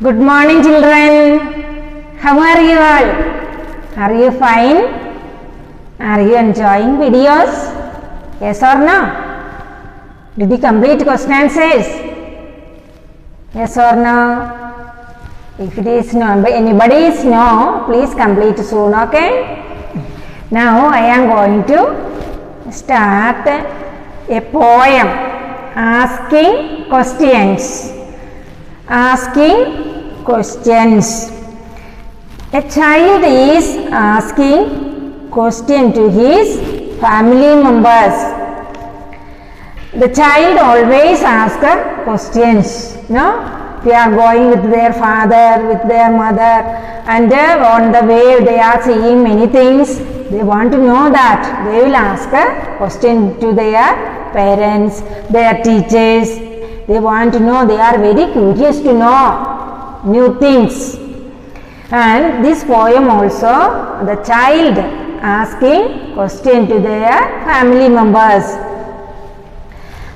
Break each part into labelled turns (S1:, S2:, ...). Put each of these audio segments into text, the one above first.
S1: Good morning, children. How are you all? Are you fine? Are you enjoying videos? Yes or no? Did you complete question answers? Yes or no? If it is no, anybody is no, please complete soon, okay? Now I am going to start a poem asking questions. Asking questions. A child is asking question to his family members. The child always asks questions, no? They are going with their father, with their mother, and on the way they are seeing many things. They want to know that. They will ask a question to their parents, their teachers. They want to know. They are very curious to know new things. And this poem also, the child asking question to their family members.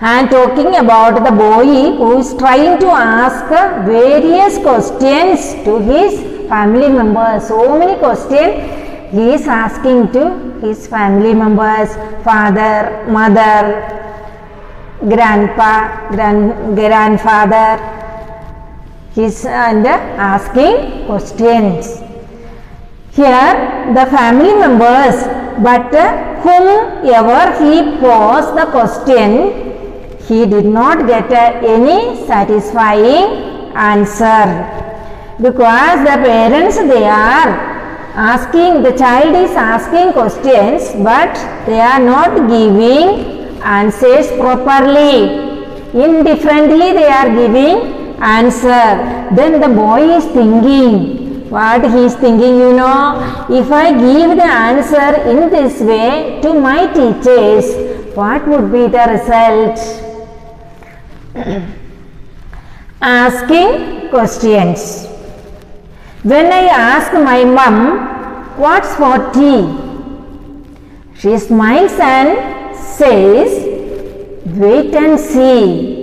S1: And talking about the boy who is trying to ask various questions to his family members. So many questions he is asking to his family members, father, mother, grandpa, grandfather, and asking questions. Here the family members, but whomever he posed the question, he did not get any satisfying answer, because the parents, they are asking, the child is asking questions, but they are not giving answers properly. Indifferently they are giving answer. Then the boy is thinking, what he is thinking, you know, if I give the answer in this way to my teachers, what would be the result? Asking questions. When I ask my mom, what's for tea? She smiles and says, wait and see.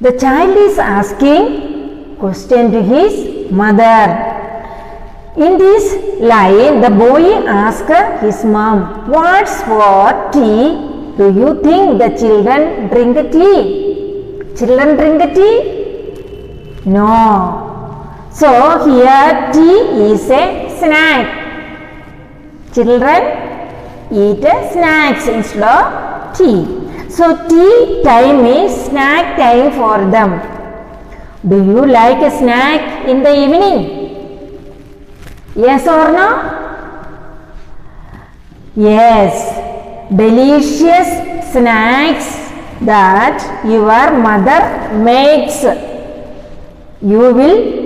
S1: The child is asking question to his mother. In this line, the boy asks his mom, what's for tea? Do you think the children drink tea? Children drink tea? No. So here tea is a snack. Children eat snacks instead of tea. So tea time is snack time for them. Do you like a snack in the evening? Yes or no? Yes. Delicious snacks that your mother makes. You will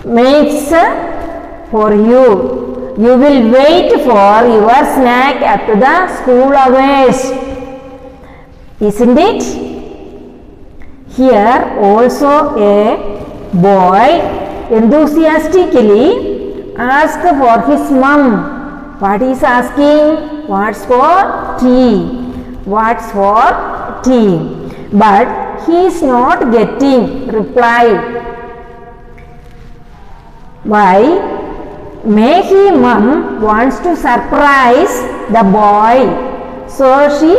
S1: makes for you. You will wait for your snack up to the school hours. Isn't it? Here also a boy enthusiastically asks for his mom. What is asking? What's for tea? What's for tea? But he is not getting reply. Why? Maybe mom wants to surprise the boy. So she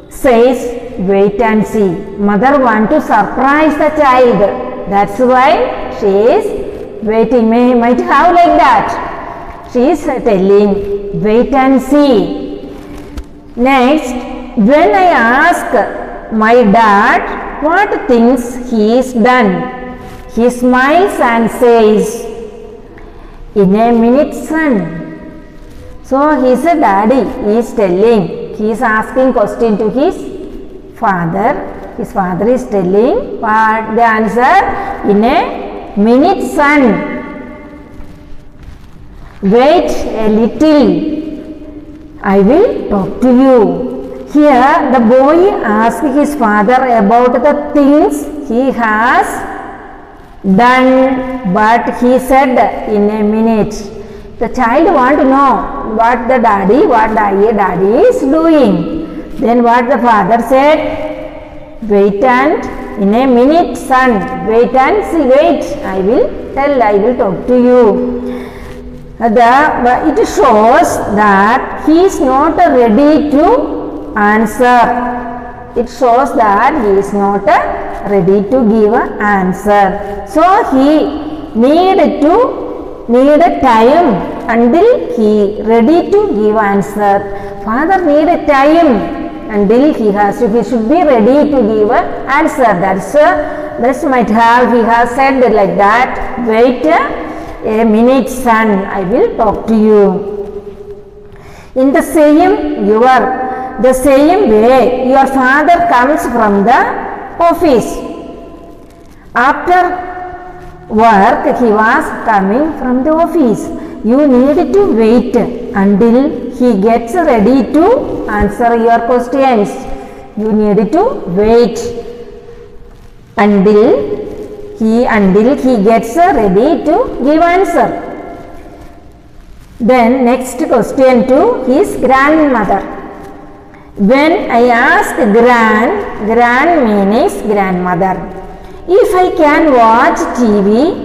S1: says, wait and see. Mother wants to surprise the child. That's why she is waiting. Might have like that. She is telling, wait and see. Next, when I ask my dad what things he is done, he smiles and says, in a minute, son. So his daddy is telling, he is asking question to his father. His father is telling what the answer, in a minute, son. Wait a little, I will talk to you. Here the boy asks his father about the things he has done, but he said in a minute. The child want to know what the daddy is doing. Then what the father said? Wait and in a minute, son. Wait and see. Wait. I will talk to you. It shows that he is not ready to answer. It shows that he is not ready to give an answer. So he need time until he ready to give answer. Father need time until he should be ready to give an answer. That's might have he has said like that. Wait a minute, son. I will talk to you. In the same way, your father comes from the office. After work, he was coming from the office. You need to wait until he gets ready to answer your questions. You need to wait until he gets ready to give answer. Then next question to his grandmother. When I ask gran means grandmother. If I can watch TV,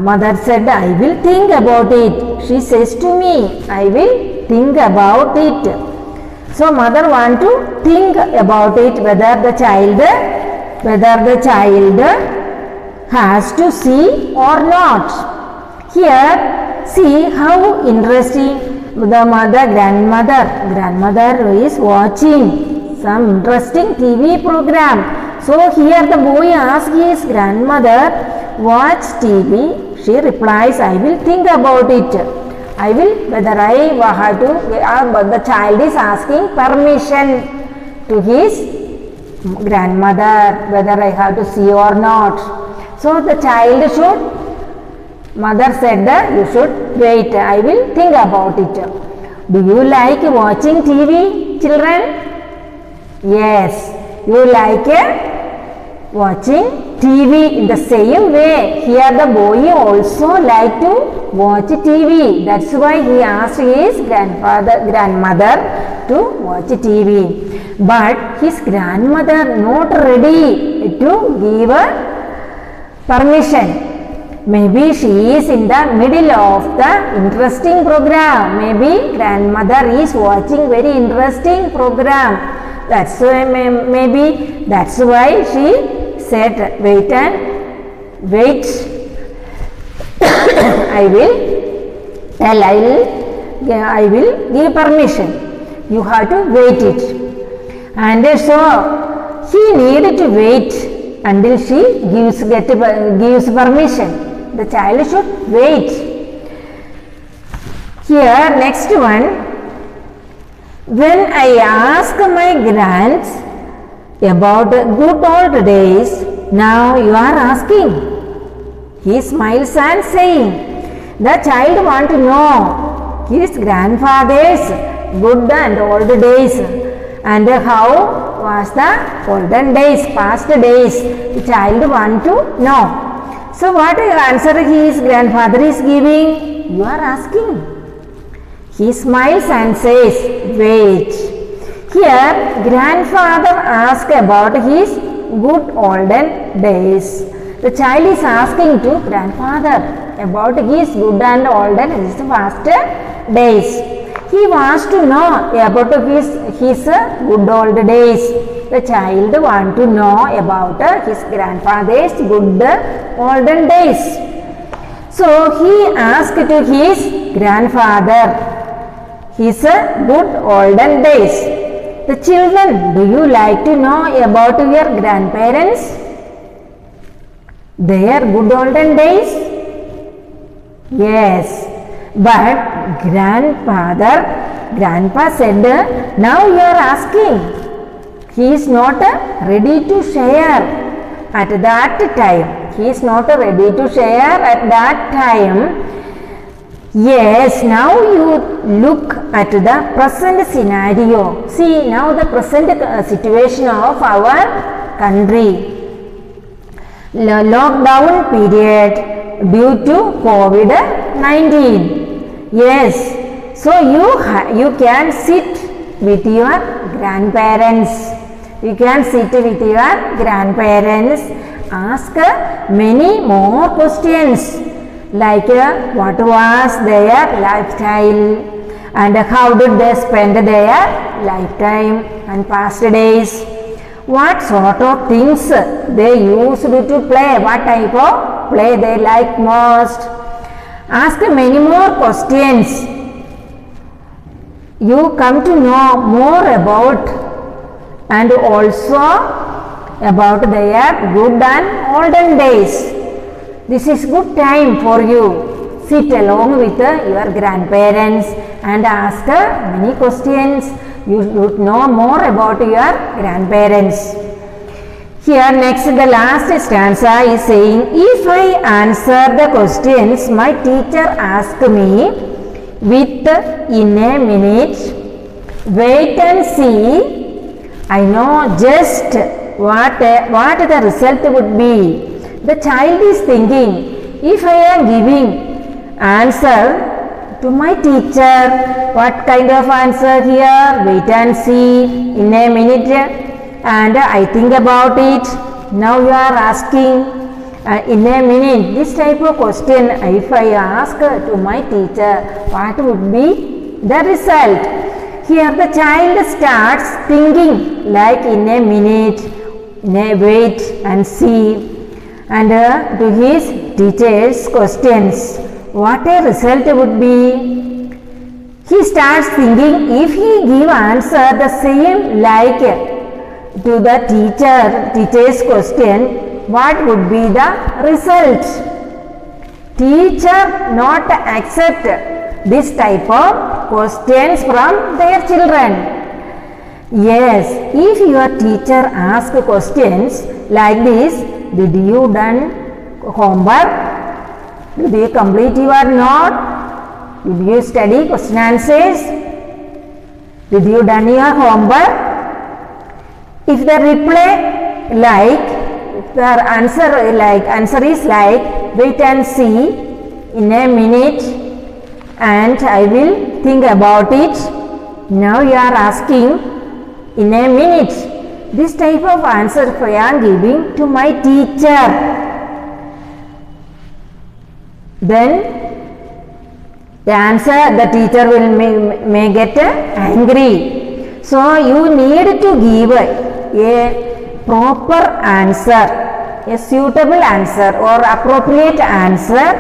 S1: mother said, I will think about it. She says to me, I will think about it. So mother want to think about it, whether the child has to see or not. Here, see how interesting grandmother is watching some interesting TV program. So here the boy asks his grandmother, watch TV. She replies, I will think about it. The child is asking permission to his grandmother, whether I have to see or not. So the child mother said, you should wait, I will think about it. Do you like watching TV, children? Yes, you like watching TV. In the same way, here the boy also like to watch TV. That's why he asked his grandmother to watch TV. But his grandmother not ready to give permission. Maybe she is in the middle of the interesting program. Maybe grandmother is watching very interesting program. That's why she said, wait. I will give permission. You have to wait it. And so he needed to wait until she gives permission. The child should wait. Here, next one. When I ask my grands about good old days, now you are asking. He smiles and saying, the child wants to know his grandfather's good and old days and how was the olden days, past days. The child wants to know. So what answer his grandfather is giving? You are asking. He smiles and says, wait. Here, grandfather asks about his good olden days. The child is asking to grandfather about his good and olden past days. He wants to know about his good old days. The child wants to know about his grandfather's good olden days. So he asked to his grandfather his good olden days. The children, do you like to know about your grandparents? Their good olden days? Yes. But grandpa said, now you are asking. He is not ready to share at that time. He is not ready to share at that time. Yes, now you look at the present scenario. See now the present situation of our country. Lockdown period due to COVID-19. Yes, so you can sit with your grandparents. You can sit with your grandparents, ask many more questions like what was their lifestyle and how did they spend their lifetime and past days. What sort of things they used to play, what type of play they like most. Ask many more questions. You come to know more about and also about their good and olden days. This is good time for you. Sit along with your grandparents and ask many questions. You should know more about your grandparents. Here next the last stanza is saying, if I answer the questions my teacher asked me with in a minute, wait and see, I know just what the result would be. The child is thinking, if I am giving answer to my teacher, what kind of answer here? Wait and see, in a minute, and I think about it. Now you are asking in a minute, this type of question, if I ask to my teacher, what would be the result? Here the child starts thinking like in a minute, in a wait and see, and to his teacher's questions, what a result would be. He starts thinking, if he give answer the same like to the teacher's question, what would be the result? Teacher not accept this type of questions from their children. Yes, if your teacher ask questions like this, did you done homework? Did you complete your note? Did you study question answers? Did you done your homework? If the reply like, if the answer is like, wait and see, in a minute, and I will think about it. Now you are asking, in a minute, this type of answer I am giving to my teacher. Then the answer, the teacher will may get angry. So you need to give a proper answer, a suitable answer or appropriate answer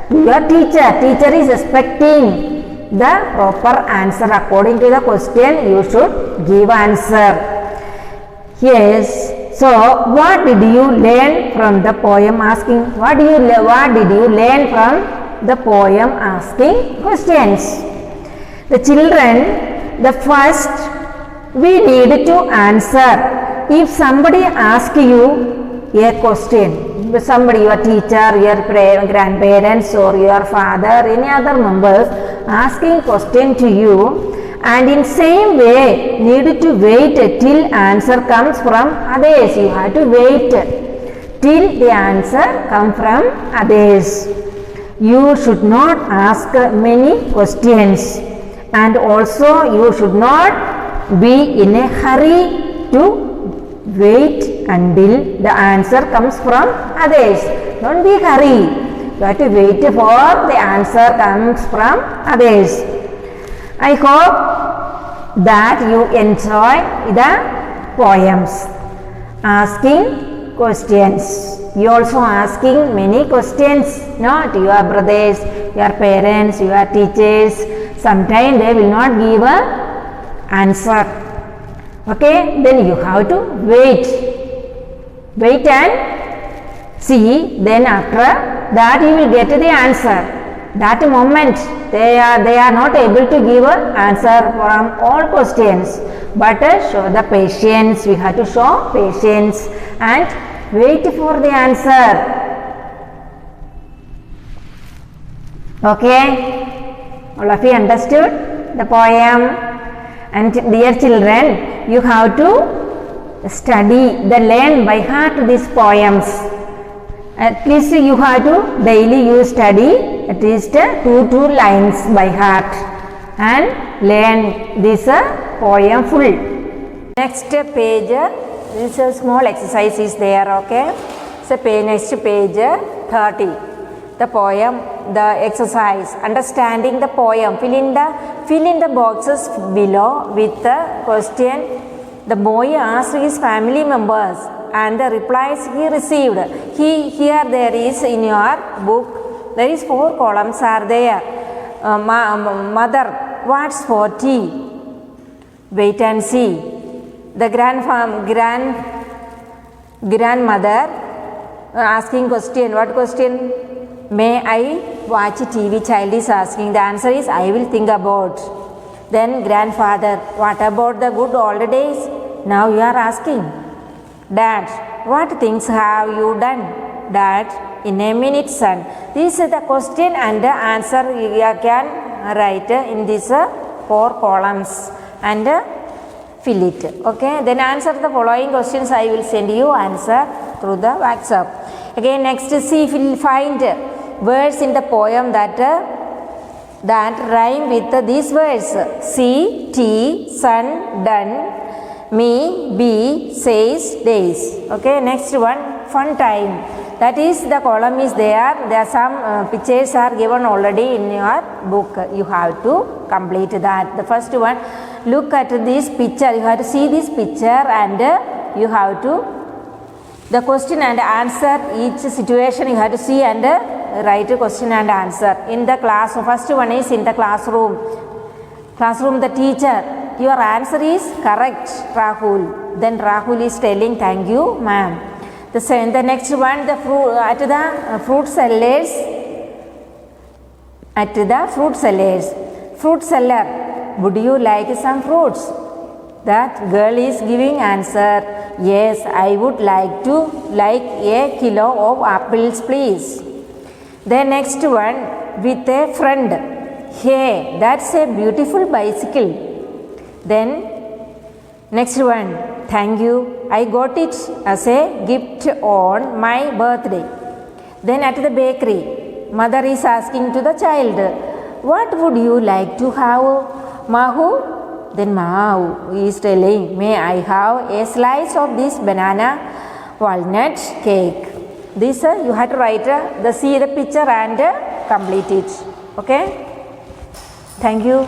S1: to your teacher. Teacher is expecting the proper answer according to the question. You should give answer. Yes. So what did you learn from the poem asking? What did you learn from the poem asking questions? The children, the first we need to answer. If somebody asks you a question, somebody, your teacher, your grandparents or your father, any other members asking question to you, and in same way need to wait till answer comes from others. You have to wait till the answer comes from others. You should not ask many questions, and also you should not be in a hurry to wait until the answer comes from others. Don't be hurry. You have to wait for the answer comes from others. I hope that you enjoy the poems. Asking questions. You also asking many questions, not your brothers, your parents, your teachers. Sometimes they will not give a answer. Okay, then you have to wait and see. Then after that you will get the answer. That moment they are not able to give an answer from all questions, but show the patience. We have to show patience and wait for the answer. Okay, all of you understood the poem? And dear children, you have to study, learn by heart these poems. At least you have to daily you study at least 2 lines by heart and learn this poem full. Next page, this a small exercise is there, okay? So next page 30. The poem, the exercise, understanding the poem. Fill in the boxes below with the question. The boy asked his family members and the replies he received. Here there is in your book, there is 4 columns are there. Mother, what's for tea? Wait and see. The grandmother asking question. What question? May I watch TV? Child is asking. The answer is I will think about. Then grandfather, what about the good old days? Now you are asking. Dad, what things have you done? Dad, in a minute, son. This is the question and the answer you can write in these 4 columns and fill it. Okay, then answer the following questions. I will send you answer through the WhatsApp. Again, next see, find words in the poem that rhyme with these words. See, tea, sun, done, me, be, says, days. Okay, next one, fun time. That is the column is there. There are some pictures are given already in your book. You have to complete that. The first one, look at this picture. You have to see this picture and you have to the question and answer each situation you have to see and write a question and answer in the class. First one is in the classroom. The teacher, your answer is correct, Rahul. Then Rahul is telling thank you, ma'am. The next one, the fruit sellers. Fruit seller, would you like some fruits? That girl is giving answer. Yes, I would like a kilo of apples, please. The next one, with a friend. Hey, that's a beautiful bicycle. Then next one, thank you. I got it as a gift on my birthday. Then at the bakery, mother is asking to the child, what would you like to have, Mahu? Then Mahu is telling, may I have a slice of this banana walnut cake. This you have to write see the picture and complete it. Okay. Thank you.